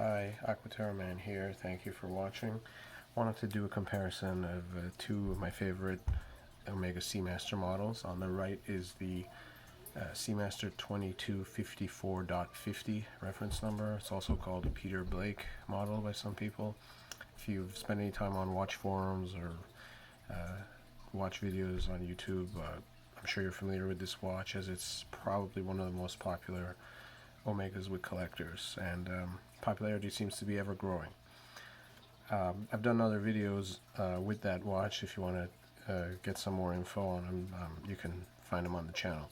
Hi, Aquaterra Man here. Thank you for watching. Wanted to do a comparison of two of my favorite Omega Seamaster models. On the right is the Seamaster 2254.50 reference number. It's also called a Peter Blake model by some people. If you've spent any time on watch forums or watch videos on YouTube, I'm sure you're familiar with this watch, as it's probably one of the most popular Omegas with collectors, and popularity seems to be ever growing. I've done other videos with that watch. If you want to get some more info on them, you can find them on the channel.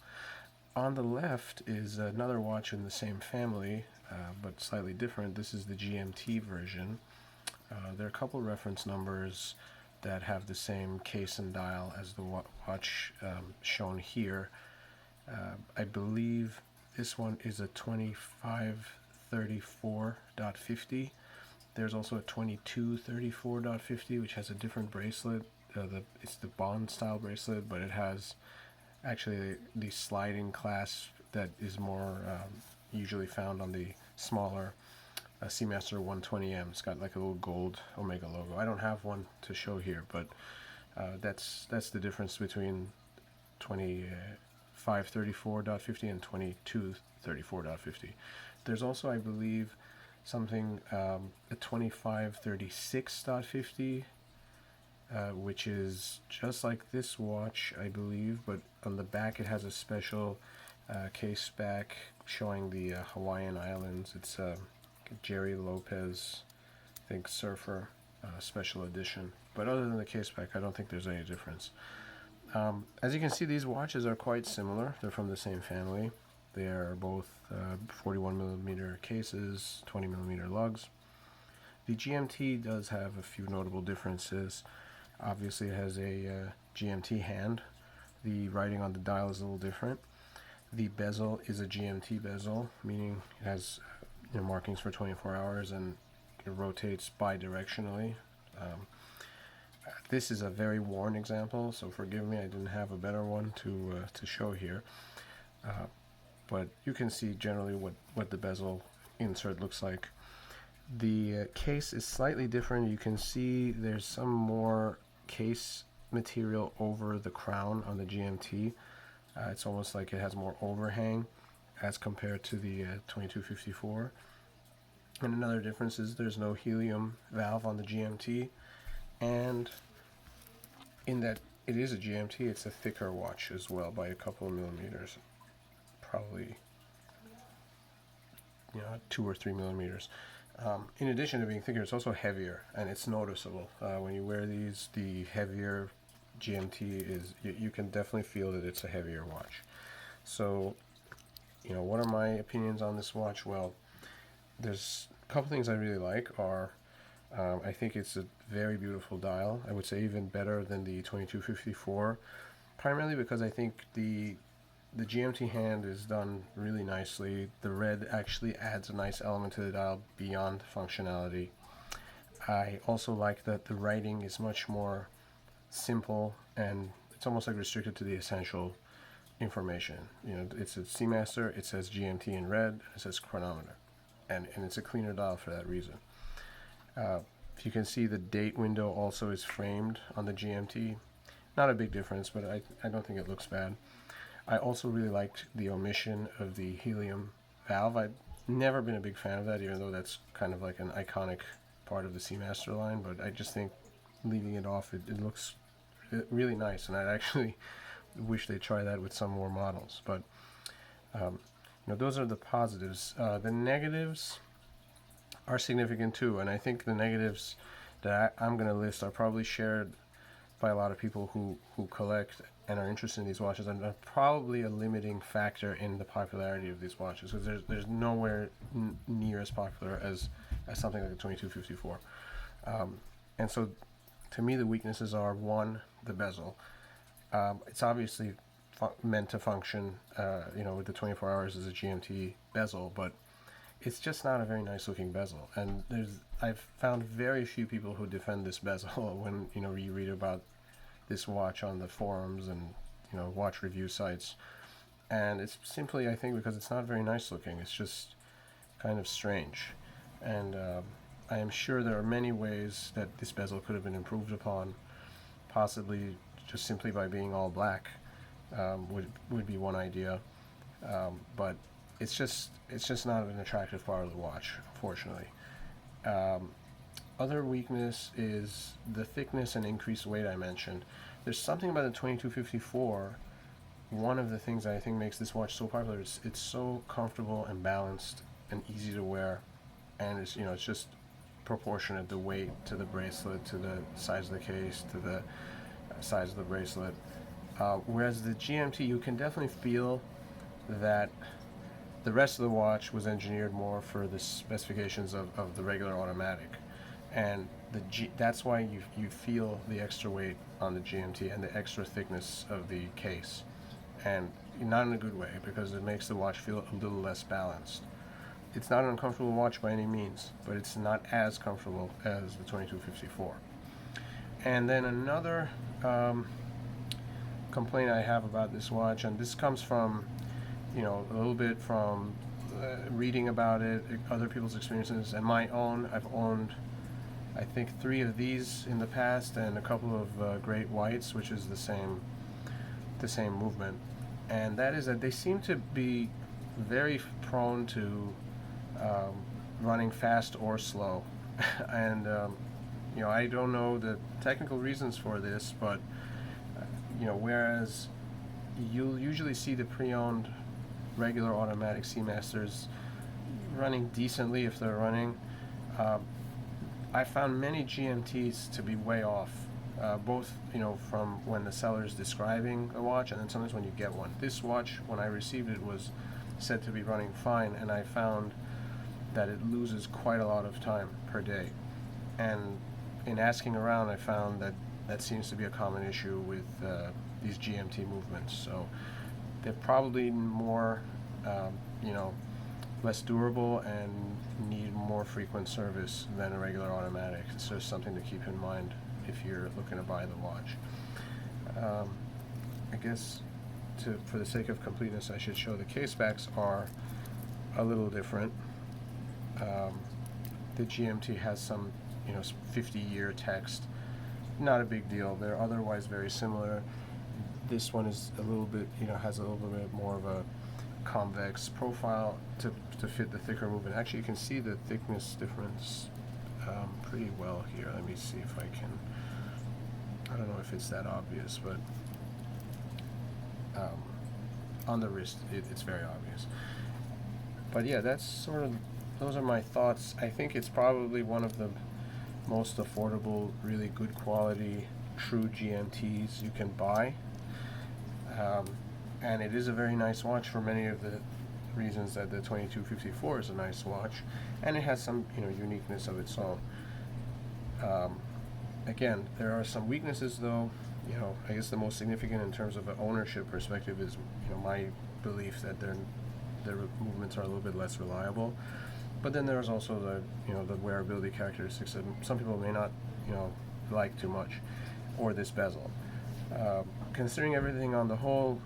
On the left is another watch in the same family, but slightly different. This is the GMT version. There are a couple reference numbers that have the same case and dial as the watch shown here. I believe this one is a 2534.50. There's also a 2234.50, which has a different bracelet. It's the Bond style bracelet, but it has actually the sliding clasp that is more usually found on the smaller Seamaster 120M. It's got like a little gold Omega logo. I don't have one to show here, but that's the difference between 2534.50 and 2234.50. There's also, I believe, something a 2536.50, which is just like this watch, I believe, but on the back it has a special case back showing the Hawaiian Islands. It's Jerry Lopez, I think, surfer special edition. But other than the case back, I don't think there's any difference. As you can see, these watches are quite similar. They're from the same family. They are both 41mm cases, 20mm lugs. The GMT does have a few notable differences. Obviously, it has a GMT hand. The writing on the dial is a little different. The bezel is a GMT bezel, meaning it has markings for 24 hours, and it rotates bidirectionally. This is a very worn example, so forgive me, I didn't have a better one to show here. But you can see generally what the bezel insert looks like. The case is slightly different. You can see there's some more case material over the crown on the GMT. It's almost like it has more overhang as compared to the 2254. And another difference is there's no helium valve on the GMT, and in that it is a GMT, it's a thicker watch as well by a couple of millimeters, probably 2 or 3 millimeters. In addition to being thicker, it's also heavier, and it's noticeable when you wear these. The heavier GMT is, you can definitely feel that it's a heavier watch. So, what are my opinions on this watch? Well, there's a couple things I really like. I think it's a very beautiful dial. I would say even better than the 2254, primarily because I think the GMT hand is done really nicely. The red actually adds a nice element to the dial beyond functionality. I also like that the writing is much more simple, and it's almost like restricted to the essential information. It's a Seamaster, it says GMT in red, it says chronometer, and it's a cleaner dial for that reason. If you can see, the date window also is framed on the GMT. Not a big difference, but I don't think it looks bad. I also really liked the omission of the helium valve. I've never been a big fan of that, even though that's kind of like an iconic part of the Seamaster line, but I just think leaving it off, it looks really nice, and I actually wish they try that with some more models. But those are the positives. The negatives are significant too, and I think the negatives that I'm going to list are probably shared by a lot of people who collect and are interested in these watches, and are probably a limiting factor in the popularity of these watches, because there's nowhere near as popular as something like the 2254. And so to me, the weaknesses are: one, the bezel. It's obviously meant to function with the 24 hours as a GMT bezel, but it's just not a very nice looking bezel. And I've found very few people who defend this bezel when you read about this watch on the forums and watch review sites, and it's simply, I think, because it's not very nice looking. It's just kind of strange. and I am sure there are many ways that this bezel could have been improved upon, possibly just simply by being all black. Would be one idea, but it's just not an attractive part of the watch, unfortunately. Other weakness is the thickness and increased weight I mentioned. There's something about the 2254. One of the things I think makes this watch so popular is it's so comfortable and balanced and easy to wear, and it's it's just proportionate, the weight to the bracelet, to the size of the case, to the size of the bracelet. Whereas the GMT, you can definitely feel that the rest of the watch was engineered more for the specifications of the regular automatic, and that's why you feel the extra weight on the GMT and the extra thickness of the case, and not in a good way, because it makes the watch feel a little less balanced. It's not an uncomfortable watch by any means, but it's not as comfortable as the 2254. And then another complaint I have about this watch, and this comes from a little bit from reading about it, other people's experiences, and my own. I've owned, I think, 3 of these in the past, and a couple of great whites, which is the same movement, and that is that they seem to be very prone to running fast or slow, and I don't know the technical reasons for this, but whereas you'll usually see the pre-owned regular automatic Seamasters running decently if they're running, I found many GMTs to be way off, both from when the seller is describing a watch and then sometimes when you get one. This watch, when I received it, was said to be running fine, and I found that it loses quite a lot of time per day. And in asking around, I found that seems to be a common issue with these GMT movements. So they're probably more, less durable and need more frequent service than a regular automatic. It's just something to keep in mind if you're looking to buy the watch. I guess for the sake of completeness, I should show the case backs are a little different. The GMT has some 50-year text. Not a big deal. They're otherwise very similar. This one is a little bit, has a little bit more of a convex profile to fit the thicker movement. Actually, you can see the thickness difference pretty well here. Let me see if I can. I don't know if it's that obvious, but on the wrist, it's very obvious. But yeah, those are my thoughts. I think it's probably one of the most affordable, really good quality, true GMTs you can buy. And it is a very nice watch for many of the reasons that the 2254 is a nice watch, and it has some uniqueness of its own. Again, there are some weaknesses though. I guess the most significant in terms of an ownership perspective is my belief that their movements are a little bit less reliable. But then there's also the wearability characteristics that some people may not like too much, or this bezel. Considering everything on the whole,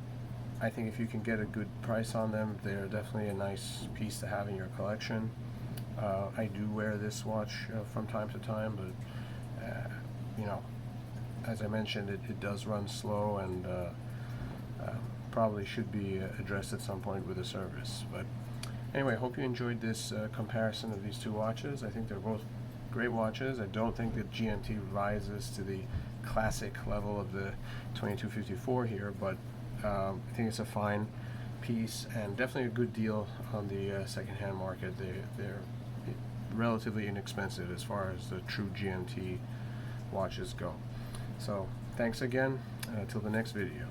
I think if you can get a good price on them, they're definitely a nice piece to have in your collection. I do wear this watch from time to time, but as I mentioned, it does run slow, and probably should be addressed at some point with a service. But anyway, hope you enjoyed this comparison of these two watches. I think they're both great watches. I don't think that GMT rises to the classic level of the 2254 here, but I think it's a fine piece and definitely a good deal on the second-hand market. They're relatively inexpensive as far as the true GMT watches go. So thanks again. Till the next video.